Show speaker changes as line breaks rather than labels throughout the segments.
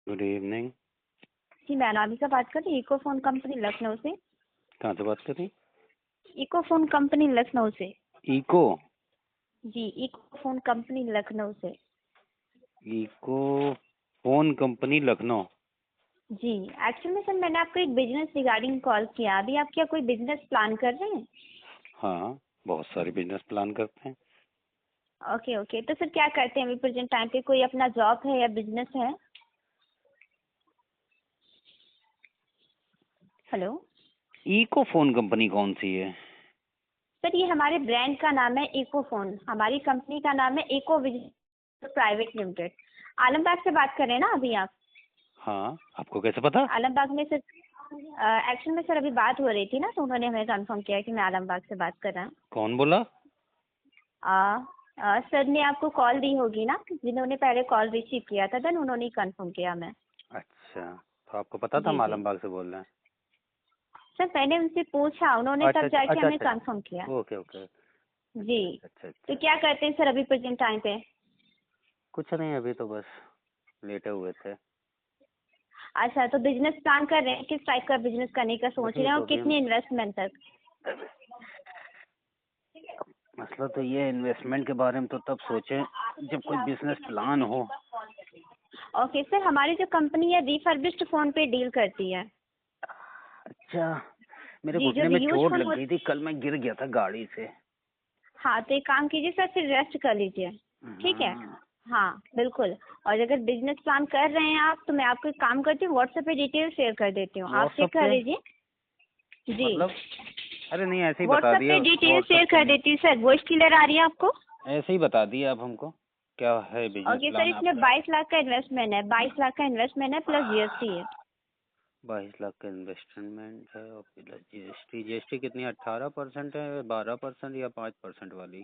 Good evening.
जी मैं अनामिका बात कर रही हूँ, इको फोन कंपनी लखनऊ से।
कहाँ से बात कर रही?
इको फोन कंपनी लखनऊ से।
इको
जी इको फोन कंपनी लखनऊ से।
Eco phone company Lucknow.
जी एक्चुअली में सर मैंने आपको एक बिजनेस रिगार्डिंग कॉल किया। अभी आप क्या कोई बिजनेस प्लान कर रहे हैं?
हाँ, बहुत सारे बिजनेस प्लान करते हैं।
ओके ओके, तो सर क्या करते हैं अभी प्रेजेंट टाइम पे? कोई अपना जॉब है या बिजनेस है? हेलो
इको फोन कंपनी कौन सी है?
सर, ये हमारे ब्रांड का नाम है इको फोन। हमारी कंपनी का नाम है eco business private limited. Alambagh से बात कर रहे हैं ना अभी आप?
हाँ, आपको कैसे पता?
आलमबाग में सर एक्चुअल में सर अभी बात हो रही थी ना, तो उन्होंने हमें कंफर्म किया कि मैं आलमबाग से बात कर रहा हूँ।
कौन बोला?
सर ने आपको कॉल दी होगी ना, जिन्होंने पहले कॉल रिसीव किया था, देन उन्होंने ही कंफर्म किया मैं।
अच्छा, तो आपको पता था
जी
हम
जी
आलमबाग से बोल रहे हैं?
सर, मैंने उनसे पूछा, उन्होंने
अच्छा
तब
अच्छा
जाके
अच्छा
हमें
अच्छा
कंफर्म किया।
अच्छा। Okay okay.
जी,
अच्छा अच्छा
तो
अच्छा।
क्या करते हैं सर अभी प्रेजेंट टाइम पे?
कुछ नहीं, अभी तो बस लेटे हुए थे।
अच्छा, तो बिजनेस प्लान कर रहे हैं, किस टाइप का बिजनेस करने का सोच रहे
वही
हैं
तो
और
अभी हम,
कितनी इन्वेस्टमेंट तक?
मसला तो ये है, इन्वेस्टमेंट के बारे में तो तब सोचें जब कोई बिजनेस प्लान हो।
ओके सर, हमारी जो कंपनी है रिफर्बिश्ड फोन पे डील करती है।
अच्छा, मेरे
जी, जो
घुटने में
रीयूज
चोट
फोन
लग गई थी, कल मैं गिर गया था गाड़ी से।
हाँ, तो एक काम कीजिए सर, फिर रेस्ट कर लीजिए। ठीक है।
हाँ।
हाँ बिल्कुल। और अगर बिजनेस प्लान कर रहे हैं आप, तो मैं आपको एक काम करती हूँ, व्हाट्सएप पे डिटेल शेयर कर देती हूँ, आप चेक
व्हाट्सएप
कर
पे?
लीजिए। जी,
मतलब? अरे नहीं, ऐसे ही बता
व्हाट्सएप
दिया।
पे डिटेल
व्हाट्सएप
शेयर
पे
कर
नहीं,
देती हूँ सर। वॉइस क्लियर आ रही है आपको?
ऐसे ही बता दिया आप हमको। क्या है बिजनेस
ओके सर,
प्लान
इसमें
आपका?
22 लाख का इन्वेस्टमेंट है। 22 लाख का इन्वेस्टमेंट है प्लस जीएसटी है।
22 लाख का इन्वेस्टमेंट है और प्लस जीएसटी। जीएसटी कितनी? 18% है, 12% या 5% वाली?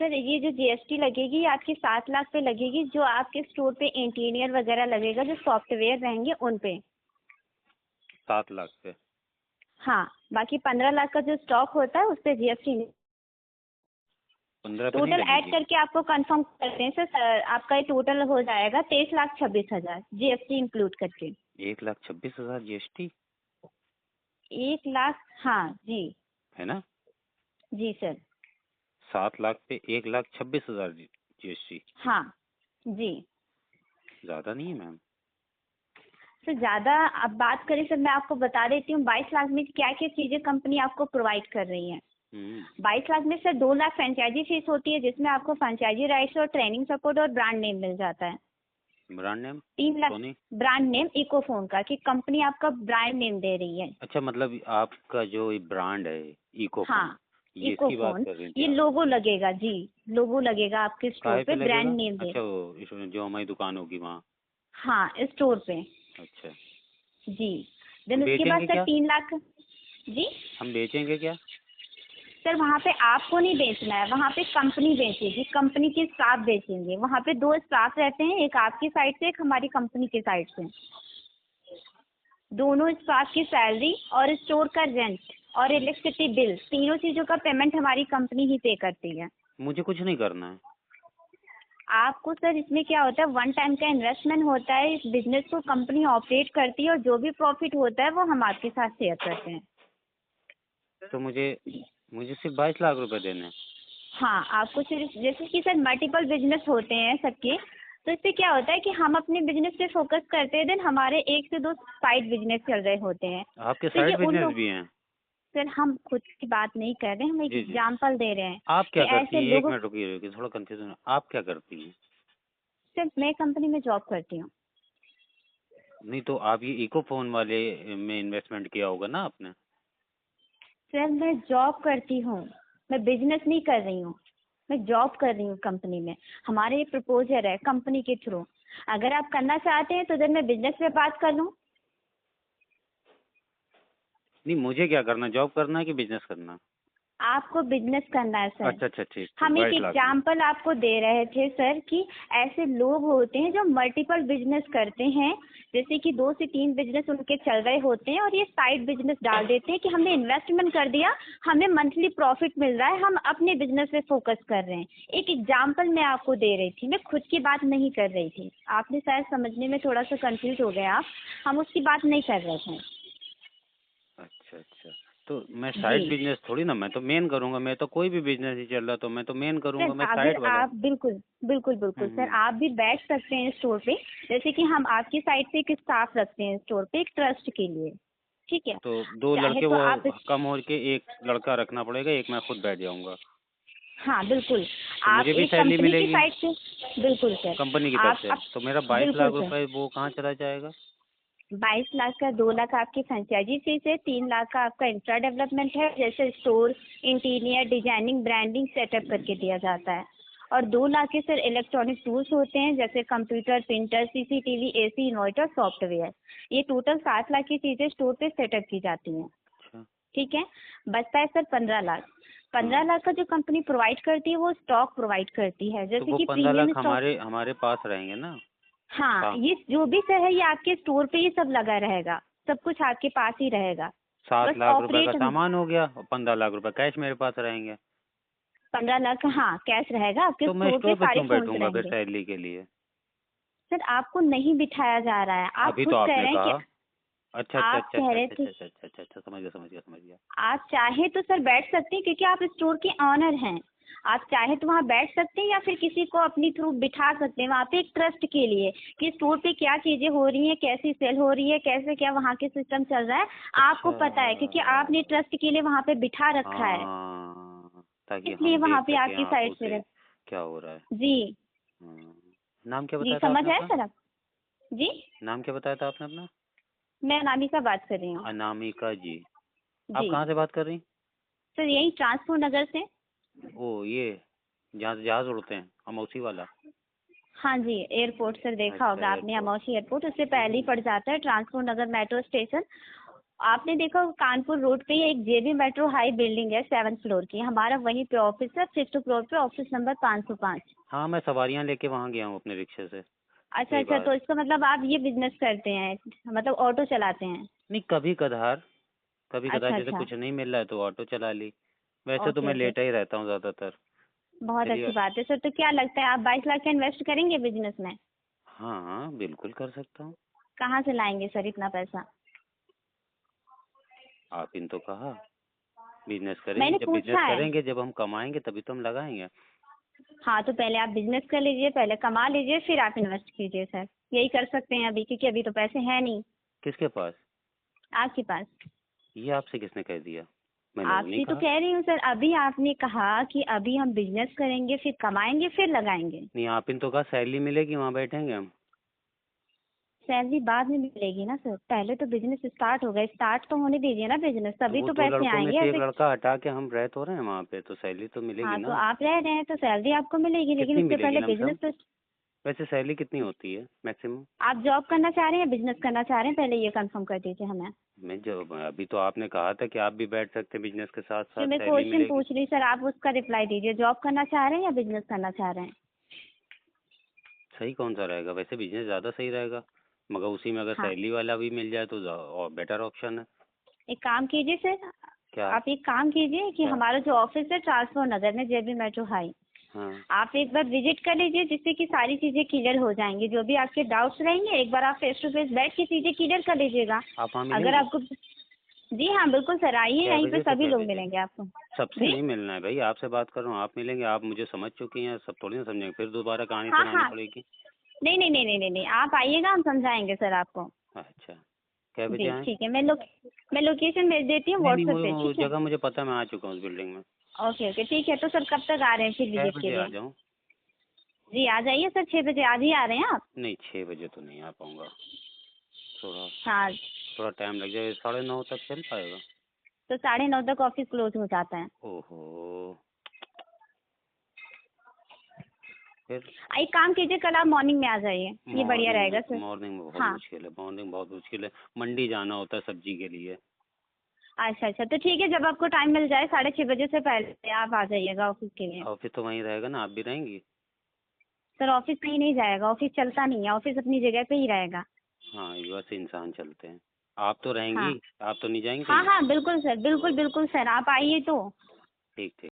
सर ये जो जीएसटी लगेगी, ये आपकी 7 लाख पे लगेगी, जो आपके स्टोर पे इंटीरियर वगैरह लगेगा, जो सॉफ्टवेयर रहेंगे उन पे।
7 लाख पे?
हाँ, बाकी 15 लाख का जो स्टॉक होता है उस पे जीएसटी।
15 पे नहीं
टोटल ऐड
लगेगी?
करके आपको कंफर्म करते हैं सर। आपका ये टोटल हो जाएगा 23,26,000 जीएसटी इंक्लूड करके।
1,26,000 जीएसटी?
1 लाख, हाँ जी।
है ना?
जी सर।
7 लाख पे 1,26,000 जीएसटी?
हाँ जी।
ज्यादा नहीं है मैम?
सर ज़्यादा अब बात करें सर, मैं आपको बता देती हूँ 22 लाख में क्या क्या चीज़ें कंपनी आपको प्रोवाइड कर रही है।
हम्म।
22 लाख में सर 2 लाख फ्रेंचाइजी फीस होती है, जिसमें आपको फ्रेंचाइजी राइट्स और ट्रेनिंग सपोर्ट और ब्रांड नेम मिल जाता है।
Brand name?
3 लाख
सोनी?
ब्रांड नेम इको फोन का, कि कंपनी आपका ब्रांड नेम दे रही है।
अच्छा, मतलब आपका जो ब्रांड है इको फोन,
हाँ,
ये
इको
इसकी बात
फोन,
कर रही थी
ये
आप?
लोगो लगेगा जी। लोगो लगेगा आपके स्टोर
काहे पे
पे, ब्रांड
लगेगा?
नेम दे।
अच्छा, वो जो हमारी दुकान होगी वहाँ?
हाँ, स्टोर पे।
अच्छा।
जी।
हम
देन उसके बाद
बेचेंगे
सर
क्या?
3 लाख। जी
हम बेचेंगे क्या?
सर, वहाँ पे आपको नहीं बेचना है, वहाँ पे कंपनी बेचेगी, कंपनी के स्टाफ बेचेंगे। वहाँ पे 2 स्टाफ रहते हैं, एक आपकी साइड से, एक हमारी कंपनी की साइड से। दोनों स्टाफ की सैलरी और स्टोर का रेंट और इलेक्ट्रिसिटी बिल, तीनों चीज़ों का पेमेंट हमारी कंपनी ही पे करती है।
मुझे कुछ नहीं करना है।
आपको सर इसमें क्या होता है, वन टाइम का इन्वेस्टमेंट होता है। इस बिजनेस को कंपनी ऑपरेट करती है और जो भी प्रॉफिट होता है वो हम आपके साथ शेयर करते हैं।
तो मुझे मुझे सिर्फ 22 लाख रुपए देने हैं?
हाँ, आपको सिर्फ, जैसे कि सर मल्टीपल बिजनेस होते हैं सबके, तो इससे क्या होता है कि हम अपने बिजनेस पे फोकस करते हैं, देन हमारे 1 से 2 साइड बिजनेस चल रहे होते हैं।
आपके
तो ये
साइड
उन
बिजनेस
लोग,
भी हैं?
सर हम खुद की बात नहीं कर रहे हैं, हम एक
जी जी।
एग्जाम्पल दे रहे हैं
आप
कि
क्या करती
ऐसे
हैं? एक
लोगों।
मिनट रुकिए रुकिए, थोड़ा कंफ्यूजन। आप क्या करती हैं?
सिर्फ मैं कंपनी में जॉब करती हूँ।
नहीं तो आप ये इको फोन वाले में इन्वेस्टमेंट किया होगा ना आपने?
सर मैं जॉब करती हूँ, मैं बिजनेस नहीं कर रही हूँ। मैं जॉब कर रही हूँ कंपनी में। हमारे ये प्रपोजर है कंपनी के थ्रू। अगर आप करना चाहते हैं तो देन मैं बिजनेस पे बात कर लूँ।
नहीं, मुझे क्या करना, जॉब करना है कि बिजनेस करना?
आपको बिजनेस करना है सर।
अच्छा अच्छा ठीक
हम एक
22 लाख में।
एग्जाम्पल आपको दे रहे थे सर कि ऐसे लोग होते हैं जो मल्टीपल बिजनेस करते हैं, जैसे कि 2 से 3 बिजनेस उनके चल रहे होते हैं और ये साइड बिजनेस डाल देते हैं कि हमने इन्वेस्टमेंट कर दिया, हमें मंथली प्रॉफिट मिल रहा है, हम अपने बिजनेस पे फोकस कर रहे हैं। एक एग्जाम्पल मैं आपको दे रही थी, मैं खुद की बात नहीं कर रही थी। आपने शायद समझने में थोड़ा सा कंफ्यूज हो गए आप, हम उसकी बात नहीं कर रहे थे।
अच्छा अच्छा, तो मैं
जी
साइड बिजनेस थोड़ी ना, मैं तो मेन करूंगा। मैं तो कोई भी बिजनेस ही चल रहा तो मैं तो मेन
सर,
करूंगा, मैं
अगर
साइड वाला।
आप बिल्कुल बिल्कुल बिल्कुल सर,
हम्म।
आप भी बैठ सकते हैं स्टोर पे। जैसे कि हम आपकी साइड से एक स्टाफ रखते हैं स्टोर पे, एक ट्रस्ट के लिए, ठीक है।
तो 2
चाहे
लड़के
तो
वो
आप
कम हो के 1 लड़का रखना पड़ेगा, एक मैं खुद बैठ जाऊंगा।
हाँ बिल्कुल,
तो
आप
मुझे भी
एक
सैलरी
कंपनी की
मिलेगी
साइड से, बिल्कुल सर।
कंपनी की तरफ
आप
से,
अब
तो मेरा 22
बिल्कुल
लाख
सर,
रुपए वो कहाँ चला जाएगा?
22 लाख का 2 लाख आपकी फ्रेंचाइजी फीस है, 3 लाख का आपका इंफ्रा डेवलपमेंट है, जैसे store, interior designing, branding setup करके दिया जाता है। और 2 लाख के सर इलेक्ट्रॉनिक टूल्स होते हैं, जैसे computer, printer, CCTV, AC, inverter, software. ये टोटल 7 लाख की चीजें स्टोर पे सेटअप की जाती हैं,
अच्छा।
ठीक है। बचता है सर 15 लाख। पंद्रह
हाँ,
लाख का जो कंपनी प्रोवाइड करती है वो स्टॉक प्रोवाइड करती है,
तो
जैसे
वो
कि
15
प्रीमियम
लाख
स्टॉक।
हमारे हमारे पास रहेंगे ना?
हाँ,
हाँ।
ये जो भी सर है ये आपके स्टोर पे ही सब लगा रहेगा, सब कुछ आपके पास ही रहेगा।
7
बस
लाख रुपए का
ऑपरेट,
सामान हो गया और 15 लाख रुपए कैश मेरे पास रहेंगे।
15 लाख हाँ कैश रहेगा, आपके
तो मैं
स्टोर पे
स्टोर पे
सारे
क्यों
फोन्स
बैठूंगा फिर
रहेंगे।
सैलरी के लिए?
सर, आपको नहीं बिठाया जा रहा है, आप
अभी तो
खुद कह
आपने
रहे हैं कि
कहा। अच्छा अच्छा
आप
अच्छा
कह
अच्छा
रहे
अच्छा
थे,
अच्छा अच्छा अच्छा अच्छा अच्छा, समझ गया समझ गया समझ गया।
आप चाहे तो सर बैठ सकते हैं क्योंकि आप स्टोर के ऑनर हैं। आप चाहे तो वहाँ बैठ सकते हैं या फिर किसी को अपनी थ्रू बिठा सकते हैं वहाँ पे एक ट्रस्ट के लिए, कि स्टोर पे क्या चीजें हो रही हैं, कैसी सेल हो रही है, कैसे क्या वहाँ के सिस्टम चल रहा है, आपको
अच्छा।
पता है क्योंकि आपने ट्रस्ट के लिए वहाँ पे बिठा रखा है।
हाँ, ताकि
इसलिए
हम
वहाँ
देख
पे
सकें
आपकी साइड
आंखों
से
से
रख।
क्या हो रहा है।
जी
हाँ। नाम क्या
जी,
बताया था
समझ
आपने
आए
अपना?
सर आप? जी,
नाम क्या बताया था आपने अपना?
मैं अनामिका बात कर रही हूँ।
अनामिका जी। आप
जी
कहाँ से बात कर रही?
सर, यही ट्रांसपोर्ट नगर से।
ओ ये, जहाँ से जहाज उड़ते हैं, अमौसी वाला।
हाँ जी, एयरपोर्ट सर, देखा
अच्छा
होगा आपने
एयरपोर्ट।
अमौसी एयरपोर्ट, उससे पहले ही पड़ जाता है ट्रांसपोर्ट नगर मेट्रो स्टेशन। आपने देखा होगा कानपुर रोड पे ही एक जेबी मेट्रो हाई बिल्डिंग है 7th फ्लोर की, हमारा वहीं पे ऑफिस है, 5th फ्लोर पे, ऑफिस नंबर 505।
हाँ, मैं सवारियाँ लेके वहाँ गया हूँ अपने रिक्शे से
अच्छा
कई
अच्छा,
बार।
तो इसका मतलब आप ये बिजनेस करते हैं, मतलब ऑटो चलाते हैं।
नहीं, कभी कधार, कभी कधार
अच्छा
जैसे
अच्छा,
कुछ नहीं मिल रहा है तो ऑटो चला ली। वैसे तो
ओके
मैं
ओके,
लेटा ही रहता हूँ ज़्यादातर।
बहुत
चलिए।
अच्छी बात है सर। तो क्या लगता है आप 22 लाख का इन्वेस्ट करेंगे बिजनेस में?
हाँ हाँ, बिल्कुल कर सकता हूँ।
कहाँ से लाएंगे सर इतना पैसा?
आप इन तो कहा बिजनेस करेंगे,
मैंने
जब
पूछा
बिजनेस
है।
करेंगे, जब हम कमाएंगे तभी तो हम लगाएंगे।
हाँ, तो पहले आप बिजनेस कर लीजिए, पहले कमा लीजिए, फिर आप इन्वेस्ट कीजिए सर। यही कर सकते हैं अभी, क्योंकि अभी तो पैसे हैं नहीं
किसके पास?
आपके पास।
ये आपसे किसने कह दिया? मैंने तो नहीं
आपसे तो
कहा।
कह रही हूँ सर, अभी आपने कहा कि अभी हम बिजनेस करेंगे, फिर कमाएंगे, फिर लगाएंगे।
नहीं, आप इन तो कहा सैलरी मिलेगी वहाँ बैठेंगे हम।
सैलरी बाद में मिलेगी ना सर, पहले तो बिजनेस स्टार्ट होगा, स्टार्ट तो होने दीजिए ना बिजनेस,
तो
तभी
वो
तो
2
पैसे
लड़कों में
आएंगे
से एक
ऐसे।
लड़का हटा के हम रह तो रहे हैं वहाँ पे, तो सैलरी तो मिलेगी
हाँ, तो
ना।
आप रह रहे हैं तो सैलरी आपको मिलेगी, लेकिन
कितनी
उससे
मिलेगी
पहले
लमसम?
बिजनेस तो।
वैसे सैलरी कितनी होती है मैक्सिमम?
आप जॉब करना चाह रहे हैं या बिजनेस करना चाह रहे हैं, पहले ये कंफर्म कर दीजिए हमें।
मैं जब अभी तो आपने कहा था कि आप भी बैठ सकते हैं बिजनेस के साथ
जो
साथ
मैं
सैलरी
क्वेश्चन
मिलेगी।
पूछ रही सर, आप उसका रिप्लाई दीजिए, जॉब करना चाह रहे हैं या बिजनेस करना चाह रहे हैं?
सही कौन सा रहेगा? वैसे बिजनेस ज़्यादा सही रहेगा, मगर उसी में अगर
हाँ,
सैलरी वाला भी मिल जाए तो और बेटर ऑप्शन है।
एक काम कीजिए सर,
क्या?
आप एक काम कीजिए कि
क्या?
हमारा जो ऑफिस है ट्रांसपोर्ट नगर में, जेबी मेट्रो हाई,
हाँ।
आप एक बार विजिट कर लीजिए, जिससे कि सारी चीजें क्लियर हो जाएंगी, जो भी आपके डाउट्स रहेंगे एक बार आप फेस टू फेस बैठ के चीजें क्लियर कर लीजिएगा।
आप वहाँ
अगर
मिलेंगी?
आपको, जी हाँ बिल्कुल सर, आइए,
कै
यहीं पे
बजे से
सभी
कै
लोग
बजे?
मिलेंगे आपको।
सबसे
जी
नहीं मिलना है भाई, आपसे बात कर रहा हूँ, आप मिलेंगे। आप मुझे समझ चुकी हैं, सब थोड़ी ना समझेंगे, फिर दोबारा कहानी
हाँ
सुनानी
हाँ,
पड़ेगी।
नहीं नहीं नहीं नहीं नहीं नहीं, आप आइएगा, हम समझाएंगे सर आपको।
अच्छा, कै बजे
जी
आएँ?
ठीक है, मैं लोकेशन भेज देती हूँ
नहीं नहीं,
व्हाट्सएप पे,
वो
ठीक है।
जगह मुझे पता है, मैं आ चुका हूँ उस बिल्डिंग में।
ओके ओके, ठीक है, तो सर कब तक आ रहे हैं फिर
कै
विजिट के
बजे आ
लिए?
जाऊँ?
जी आ जाइए सर, 6 बजे आज ही आ रहे हैं आप?
नहीं, 6 बजे तो नहीं आ पाऊँगा। थोड़ा
हाँ,
थोड़ा टाइम लग जाएगा, 9:30 तक चल पाएगा?
तो 9:30 तक ऑफिस क्लोज हो जाता है।
ओहो। फिर
एक काम कीजिए, कल आप मॉर्निंग में आ जाइए, ये बढ़िया
मॉर्निंग
रहेगा
में
सर।
मॉर्निंग में बहुत
हाँ,
मुश्किल है, मॉर्निंग बहुत मुश्किल है। मंडी जाना होता है सब्जी के लिए।
अच्छा अच्छा, तो ठीक है, जब आपको टाइम मिल जाए 6:30 बजे से पहले आप आ जाइएगा ऑफिस के लिए।
ऑफिस तो वहीं रहेगा ना, आप भी रहेंगी?
सर ऑफिस कहीं नहीं जाएगा, ऑफिस चलता नहीं है, ऑफिस अपनी जगह पे ही रहेगा।
हाँ, युवा से इंसान चलते हैं। आप तो
हाँ
रहेंगी, आप तो नहीं जाएंगी
हाँ
कहीं?
हाँ, बिल्कुल सर, बिल्कुल बिल्कुल सर, आप आइए तो।
ठीक ठीक।